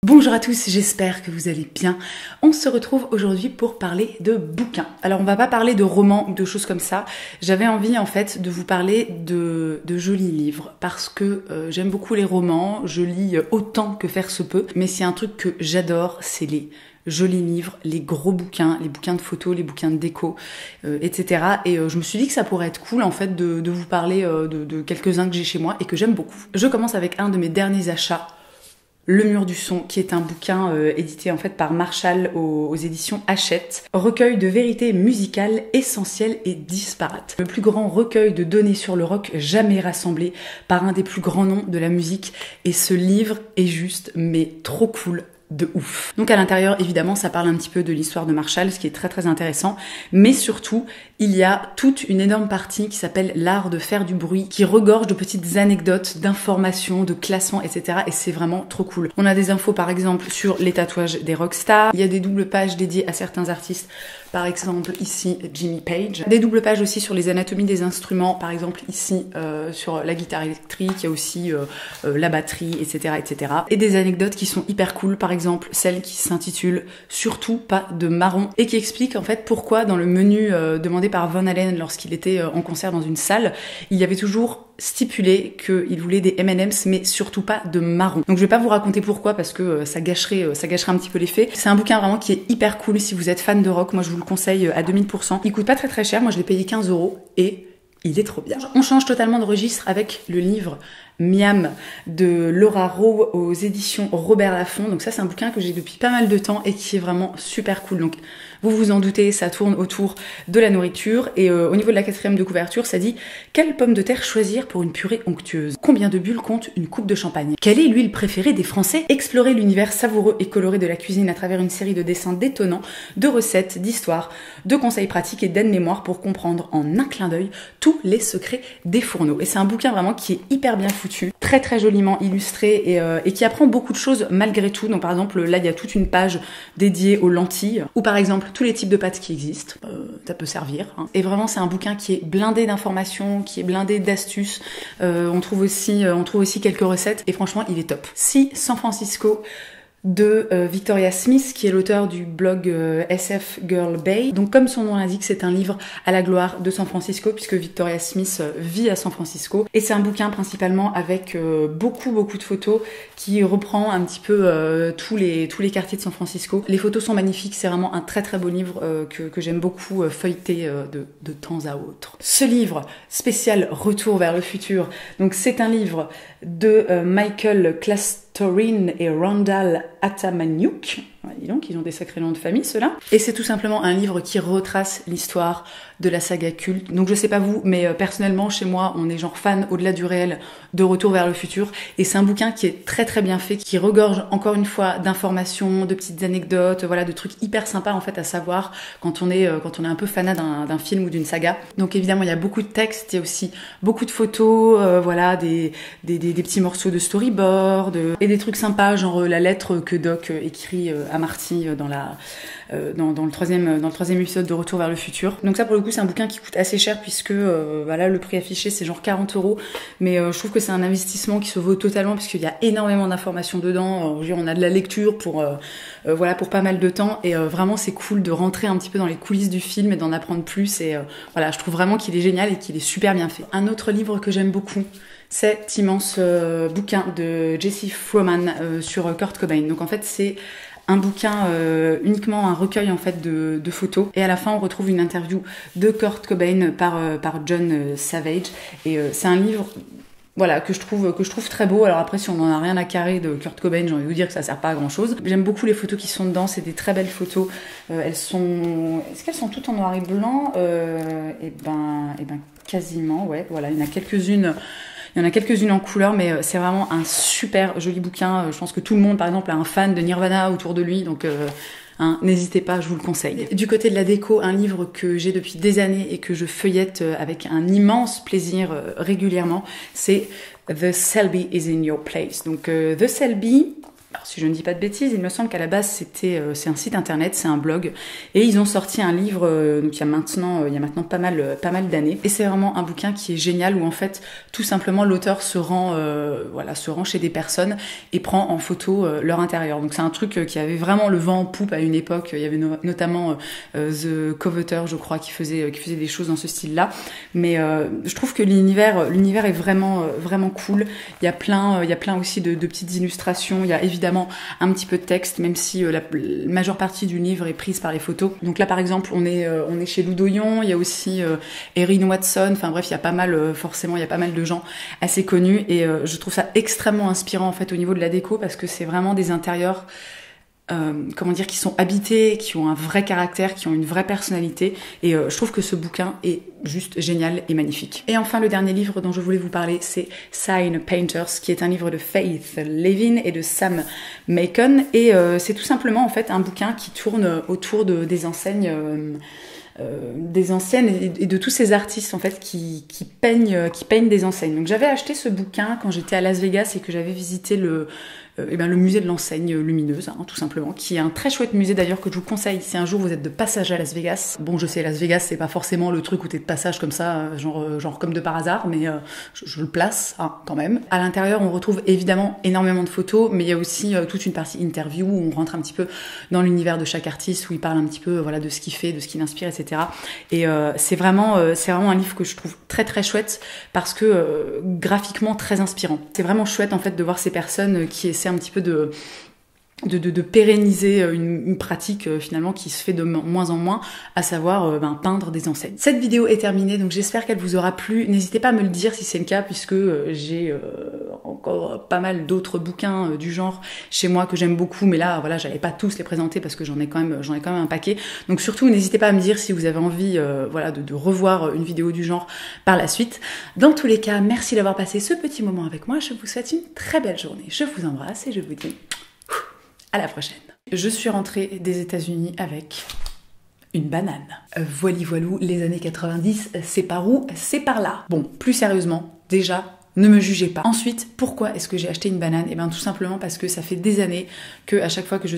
Bonjour à tous, j'espère que vous allez bien. On se retrouve aujourd'hui pour parler de bouquins. Alors on va pas parler de romans ou de choses comme ça. J'avais envie en fait de vous parler de jolis livres parce que j'aime beaucoup les romans, je lis autant que faire se peut. Mais s'il y a un truc que j'adore, c'est les jolis livres, les gros bouquins, les bouquins de photos, les bouquins de déco, etc. Et je me suis dit que ça pourrait être cool en fait de vous parler de quelques-uns que j'ai chez moi et que j'aime beaucoup. Je commence avec un de mes derniers achats. Le mur du son, qui est un bouquin édité en fait par Marshall aux éditions Hachette. Recueil de vérités musicales essentielles et disparates. Le plus grand recueil de données sur le rock jamais rassemblé par un des plus grands noms de la musique. Et ce livre est juste, mais trop cool. De ouf. Donc à l'intérieur, évidemment, ça parle un petit peu de l'histoire de Marshall, ce qui est très très intéressant, mais surtout, il y a toute une énorme partie qui s'appelle l'art de faire du bruit, qui regorge de petites anecdotes, d'informations, de classements, etc. Et c'est vraiment trop cool. On a des infos par exemple sur les tatouages des rockstars, il y a des doubles pages dédiées à certains artistes, par exemple ici Jimmy Page, des doubles pages aussi sur les anatomies des instruments, par exemple ici sur la guitare électrique, il y a aussi la batterie, etc., etc. Et des anecdotes qui sont hyper cool, par exemple celle qui s'intitule « Surtout pas de marron » et qui explique en fait pourquoi dans le menu demandé par Van Halen lorsqu'il était en concert dans une salle, il y avait toujours stipulé qu'il voulait des M&M's mais surtout pas de marron. Donc je vais pas vous raconter pourquoi parce que ça gâcherait un petit peu l'effet. C'est un bouquin vraiment qui est hyper cool si vous êtes fan de rock, moi je vous le conseille à 2000%. Il coûte pas très très cher, moi je l'ai payé 15 € et il est trop bien. On change totalement de registre avec le livre Miam de Laura Rowe aux éditions Robert Laffont. Donc ça c'est un bouquin que j'ai depuis pas mal de temps et qui est vraiment super cool. Donc vous vous en doutez, ça tourne autour de la nourriture et au niveau de la 4e de couverture, ça dit « Quelle pomme de terre choisir pour une purée onctueuse ? Combien de bulles compte une coupe de champagne ? Quelle est l'huile préférée des Français ? Explorer l'univers savoureux et coloré de la cuisine à travers une série de dessins détonnants, de recettes, d'histoires, de conseils pratiques et d'aides-mémoire pour comprendre en un clin d'œil tous les secrets des fourneaux. » Et c'est un bouquin vraiment qui est hyper bien foutu, très très joliment illustré et qui apprend beaucoup de choses malgré tout. Donc par exemple, là il y a toute une page dédiée aux lentilles, ou par exemple tous les types de pâtes qui existent, ça peut servir. Hein. Et vraiment c'est un bouquin qui est blindé d'informations, qui est blindé d'astuces. On trouve aussi quelques recettes et franchement il est top. Si San Francisco de Victoria Smith, qui est l'auteur du blog SF Girl Bay. Donc comme son nom l'indique, c'est un livre à la gloire de San Francisco, puisque Victoria Smith vit à San Francisco. Et c'est un bouquin principalement avec beaucoup de photos, qui reprend un petit peu tous les quartiers de San Francisco. Les photos sont magnifiques, c'est vraiment un très très beau livre que j'aime beaucoup feuilleter de temps à autre. Ce livre spécial Retour vers le futur, donc c'est un livre de Michael Klastorin et Randall Atamaniuk. Dis donc, ils ont des sacrés noms de famille, ceux-là. Et c'est tout simplement un livre qui retrace l'histoire de la saga culte. Donc je sais pas vous, mais personnellement, chez moi, on est genre fan au-delà du réel de Retour vers le futur. Et c'est un bouquin qui est très très bien fait, qui regorge encore une fois d'informations, de petites anecdotes, voilà, de trucs hyper sympas en fait à savoir quand on est un peu fanat d'un film ou d'une saga. Donc évidemment, il y a beaucoup de textes, il y a aussi beaucoup de photos, voilà, des petits morceaux de storyboard, et des trucs sympas, genre la lettre que Doc écrit à Marty dans le troisième épisode de Retour vers le futur. Donc ça pour le coup c'est un bouquin qui coûte assez cher puisque voilà, le prix affiché c'est genre 40 €, mais je trouve que c'est un investissement qui se vaut totalement parce qu'il y a énormément d'informations dedans. On a de la lecture pour pas mal de temps et vraiment c'est cool de rentrer un petit peu dans les coulisses du film et d'en apprendre plus et voilà, je trouve vraiment qu'il est génial et qu'il est super bien fait. Un autre livre que j'aime beaucoup, cet immense bouquin de Jesse Froman sur Kurt Cobain. Donc en fait c'est un bouquin uniquement un recueil en fait de photos et à la fin on retrouve une interview de Kurt Cobain par John Savage et c'est un livre voilà que je trouve très beau. Alors après si on n'en a rien à carrer de Kurt Cobain, j'ai envie de vous dire que ça sert pas à grand chose. J'aime beaucoup les photos qui sont dedans, c'est des très belles photos. Est-ce qu'elles sont toutes en noir et blanc? Et ben quasiment, ouais, voilà, il y en a quelques-unes. Il y en a quelques-unes en couleur, mais c'est vraiment un super joli bouquin. Je pense que tout le monde, par exemple, a un fan de Nirvana autour de lui, donc n'hésitez pas, je vous le conseille. Du côté de la déco, un livre que j'ai depuis des années et que je feuillette avec un immense plaisir régulièrement, c'est The Selby is in Your Place. Donc The Selby, Alors, si je ne dis pas de bêtises, il me semble qu'à la base c'est un site internet, c'est un blog, et ils ont sorti un livre donc il y a maintenant pas mal d'années. Et c'est vraiment un bouquin qui est génial où en fait tout simplement l'auteur se rend chez des personnes et prend en photo leur intérieur. Donc c'est un truc qui avait vraiment le vent en poupe à une époque. Il y avait notamment The Coveter, je crois, qui faisait des choses dans ce style-là. Mais je trouve que l'univers est vraiment cool. Il y a plein aussi de petites illustrations. Il y a évidemment un petit peu de texte, même si la majeure partie du livre est prise par les photos. Donc là, par exemple, on est chez Lou Doyon. Il y a aussi Erin Watson. Enfin bref, il y a pas mal de gens assez connus. Et je trouve ça extrêmement inspirant en fait au niveau de la déco parce que c'est vraiment des intérieurs qui sont habités, qui ont un vrai caractère, qui ont une vraie personnalité, et je trouve que ce bouquin est juste génial et magnifique. Et enfin, le dernier livre dont je voulais vous parler, c'est Sign Painters, qui est un livre de Faith Levin et de Sam Macon, et c'est tout simplement en fait un bouquin qui tourne autour des enseignes des anciennes et de tous ces artistes en fait qui peignent des enseignes. Donc j'avais acheté ce bouquin quand j'étais à Las Vegas et que j'avais visité le musée de l'enseigne lumineuse, tout simplement, qui est un très chouette musée d'ailleurs que je vous conseille si un jour vous êtes de passage à Las Vegas. Bon, je sais, Las Vegas c'est pas forcément le truc où t'es de passage comme ça, genre comme de par hasard, mais je le place quand même. À l'intérieur, on retrouve évidemment énormément de photos, mais il y a aussi toute une partie interview où on rentre un petit peu dans l'univers de chaque artiste, où il parle un petit peu de ce qu'il fait, de ce qui l'inspire, etc. Et c'est vraiment un livre que je trouve très très chouette parce que graphiquement très inspirant. C'est vraiment chouette en fait de voir ces personnes qui essaient un petit peu de pérenniser une pratique finalement qui se fait de moins en moins, à savoir peindre des enseignes. Cette vidéo est terminée, donc j'espère qu'elle vous aura plu. N'hésitez pas à me le dire si c'est le cas, puisque j'ai encore pas mal d'autres bouquins du genre chez moi que j'aime beaucoup, mais là voilà, j'allais pas tous les présenter parce que j'en ai quand même un paquet. Donc surtout n'hésitez pas à me dire si vous avez envie de revoir une vidéo du genre par la suite. Dans tous les cas, merci d'avoir passé ce petit moment avec moi. Je vous souhaite une très belle journée. Je vous embrasse et je vous dis à la prochaine. Je suis rentrée des États-Unis avec une banane. Voilou, les années 90, c'est par où? C'est par là. Bon, plus sérieusement, déjà, ne me jugez pas. Ensuite, pourquoi est-ce que j'ai acheté une banane? Eh bien, tout simplement parce que ça fait des années que à chaque fois que je suis